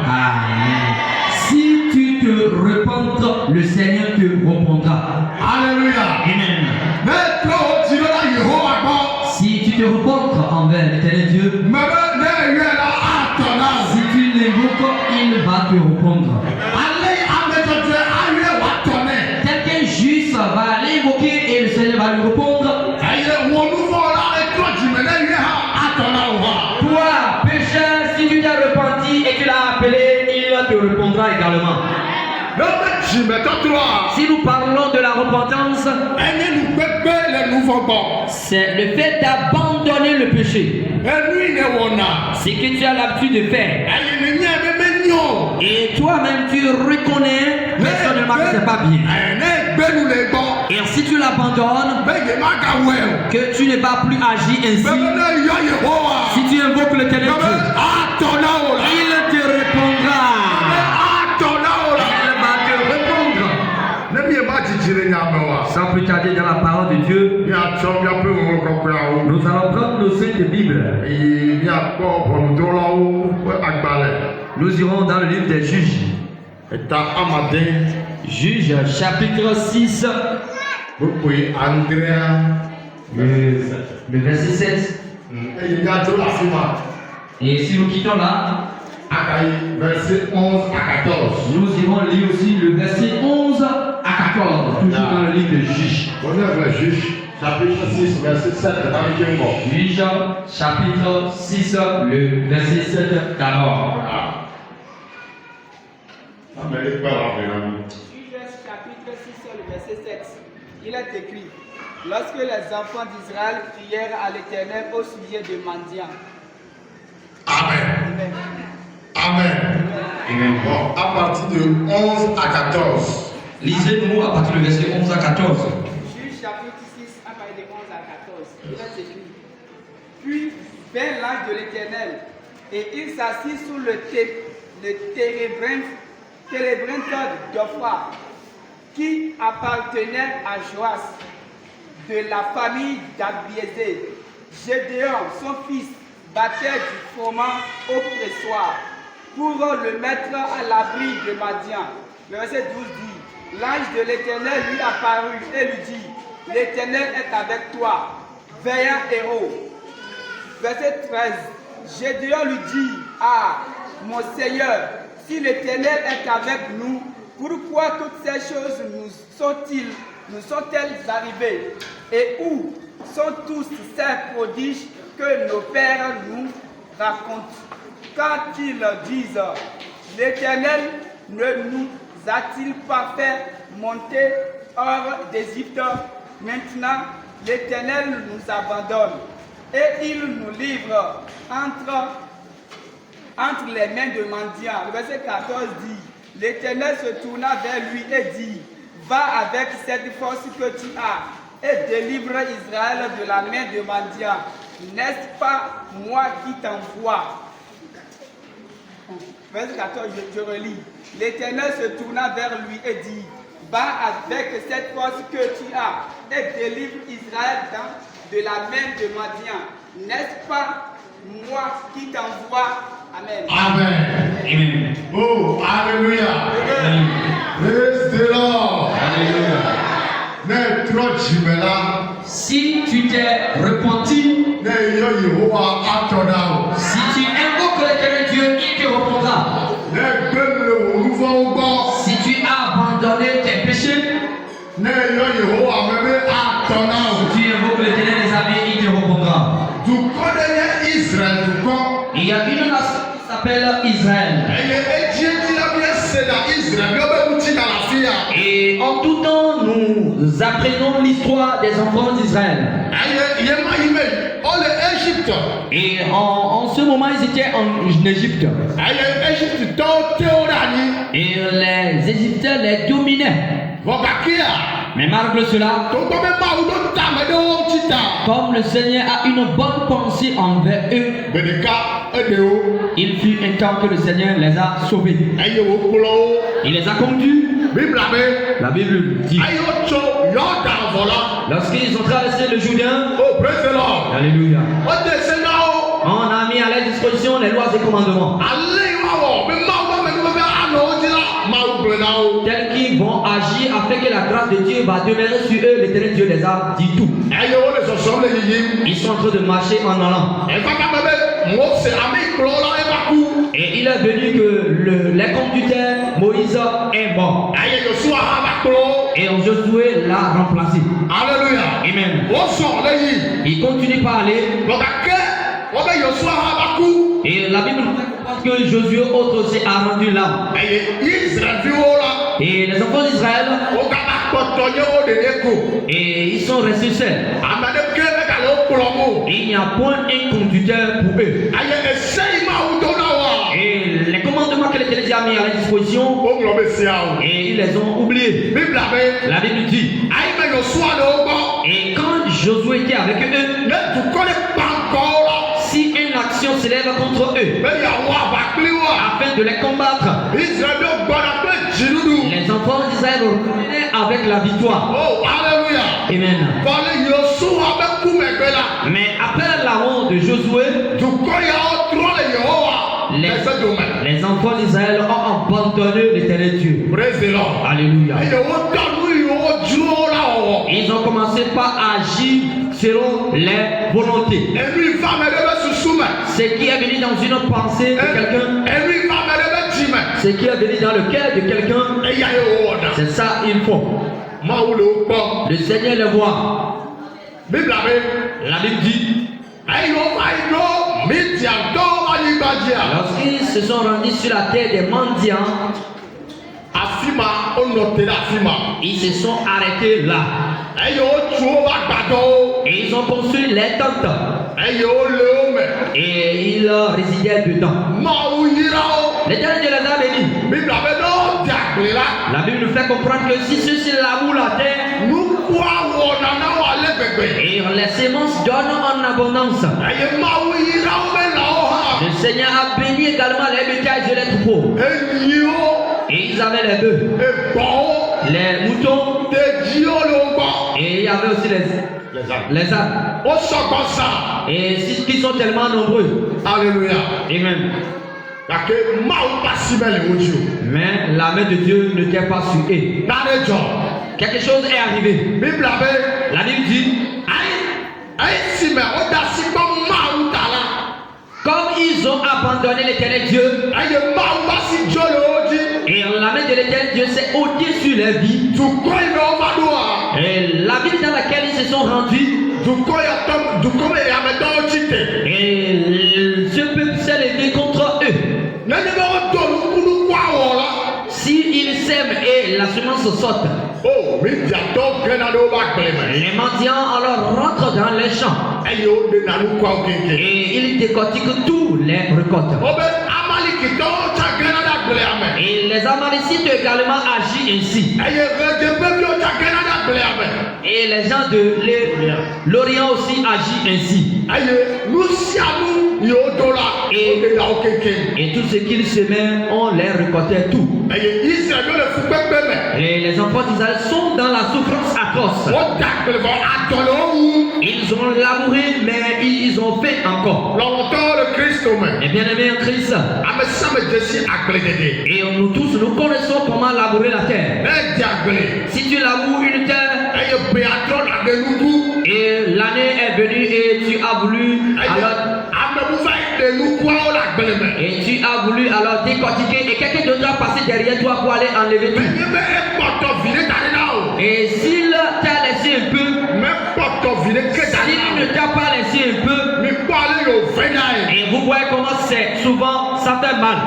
Amen. Si tu te repentes, le Seigneur te répondra. Alléluia. Amen. Si tu te repentes envers l'Éternel Dieu, si tu l'invoques, il va te répondre. Quelqu'un juste va l'invoquer et le Seigneur va lui répondre. Toi, pécheur, si tu t'es repenti et tu l'as appelé, il te répondra également. Si nous parlons de la repentance, c'est le fait d'abandonner le péché. C'est que tu as l'habitude de faire. Et toi-même tu reconnais personnellement que c'est pas bien. Et si tu l'abandonnes, que tu ne vas plus agir ainsi, si tu invoques l'Éternel Dieu, il te répondra. Sans plus tarder dans la parole de Dieu, nous allons prendre nos saintes Bibles. Nous irons dans le livre des Juges. Juges chapitre 6. Le verset 7. Et si nous quittons là, verset 11 à 14. Nous irons lire aussi le verset 11 à 14, toujours dans le livre de Juges. Juges, chapitre 6, verset 7. Juges, chapitre 6, le verset 7 d'abord. Juges, chapitre 6, le verset 7. Il est écrit: lorsque les enfants d'Israël prièrent à l'Éternel au sujet de Madian. Amen. Amen. Amen. Bon, à partir de 11 à 14. Lisez-nous à partir du verset 11 à 14. Juges chapitre 6, à partir de 11 à 14. Il est écrit: puis vint l'ange de l'Éternel, et il s'assit sous le térébinthe d'Ophra, qui appartenait à Joas, de la famille d'Abiézé. Gédéon, son fils, battait du froment au pressoir pour le mettre à l'abri de Madian. Le verset 12 dit: l'ange de l'Éternel lui apparut et lui dit: l'Éternel est avec toi, vaillant héros. Verset 13: Gédéon lui dit: ah, mon Seigneur, si l'Éternel est avec nous, pourquoi toutes ces choses nous sont-elles arrivées? Et où sont tous ces prodiges que nos pères nous racontent? Quand ils disent: l'Éternel ne nous a-t-il pas fait monter hors d'Égypte? Maintenant, l'Éternel nous abandonne et il nous livre entre les mains de Madian. Le verset 14 dit: l'Éternel se tourna vers lui et dit: va avec cette force que tu as et délivre Israël de la main de Madian. N'est-ce pas moi qui t'envoie? Verset 14, je relis. L'Éternel se tourna vers lui et dit: va avec cette force que tu as et délivre Israël de la main de Madian. N'est-ce pas moi qui t'envoie? Amen. Amen. Amen. Oh, alléluia. Praise the Lord. Alléluia. Si tu t'es repenti, si tu invoques l'Éternel Dieu, il te répondra. Si tu as abandonné tes péchés, si tu invoques l'Éternel des armées, il te répondra. Il y a une nation qui s'appelle Israël. Et en tout temps, nous apprenons l'histoire des enfants d'Israël. Et en ce moment, ils étaient en Égypte. Et les Égyptiens les dominaient. Mais malgré cela, comme le Seigneur a une bonne pensée envers eux, il fut un temps que le Seigneur les a sauvés. Il les a conduits. La Bible dit: lorsqu'ils ont traversé le Jourdain, oh, praise the Lord. Alléluia, What they say now? on a mis mis à leur disposition les lois et commandements. Tels qu'ils vont agir afin que la grâce de Dieu va demeurer sur eux. L'Éternel Dieu les a dit tout. Ils sont en train de marcher en allant. Et il est venu que les conducteurs, Moïse est mort. Et Josué l'a remplacé. Alléluia. Amen. Il continue par aller. Et la Bible nous fait comprendre que Josué autre aussi a rendu l'âme. Et les enfants d'Israël, et ils sont restés seuls. Et il n'y a point un conducteur pour eux. Et les commandements que l'Éternel a mis à leur disposition, et ils les ont oubliés. La Bible dit, et quand Josué était avec eux, si une action s'élève contre eux, afin de les combattre, les enfants d'Israël revenaient avec la victoire. Oh, alléluia. Amen. Mais après la honte de Josué, les enfants d'Israël ont abandonné l'Éternel Dieu. Alléluia. Ils ont commencé par agir selon les volontés. Ce qui est venu dans une pensée de quelqu'un, ce qui est venu dans le cœur de quelqu'un, c'est ça il faut. Le Seigneur le voit. La Bible dit, lorsqu'ils se sont rendus sur la terre des mendiants, ils se sont arrêtés là. Et ils ont construit les tentes. Et ils résidaient dedans. L'Éternel Dieu les a bénis. La Bible nous fait comprendre que si ceux-ci labourent la terre, et les semences donnent en abondance, le Seigneur a béni également les bétails et les troupeaux. Et ils avaient les bœufs, les moutons, et il y avait aussi les ânes. Et qui sont tellement nombreux. Alléluia. Amen. Mais la main de Dieu ne t'est pas sur eux. Quelque chose est arrivé. La Bible dit, comme ils ont abandonné l'Éternel Dieu, et la main de l'Éternel Dieu s'est ôtée sur leur vie, et la ville dans laquelle ils se sont rendus, et ce peuple s'est levé contre eux. S'ils sèment et la semence saute, les mendiants alors rentrent dans les champs et ils décortiquent tous les récoltes. Et les Amalécites également agissent ainsi. Et les gens de l'Orient aussi agissent ainsi. Et tout ce qu'ils semaient, on les récoltait tout. Et les enfants d'Israël sont dans la souffrance atroce. Ils ont labouré, mais ils ont fait encore. Et bien aimé en Christ, et nous tous nous connaissons comment labourer la terre. Si tu laboures une terre, et l'année est venue et tu as voulu et tu as voulu alors décortiquer et quelqu'un d'autre a passé derrière toi pour aller enlever tout. Et s'il t'a laissé un peu, s'il ne t'a pas laissé un peu, et vous voyez comment c'est souvent ça fait mal.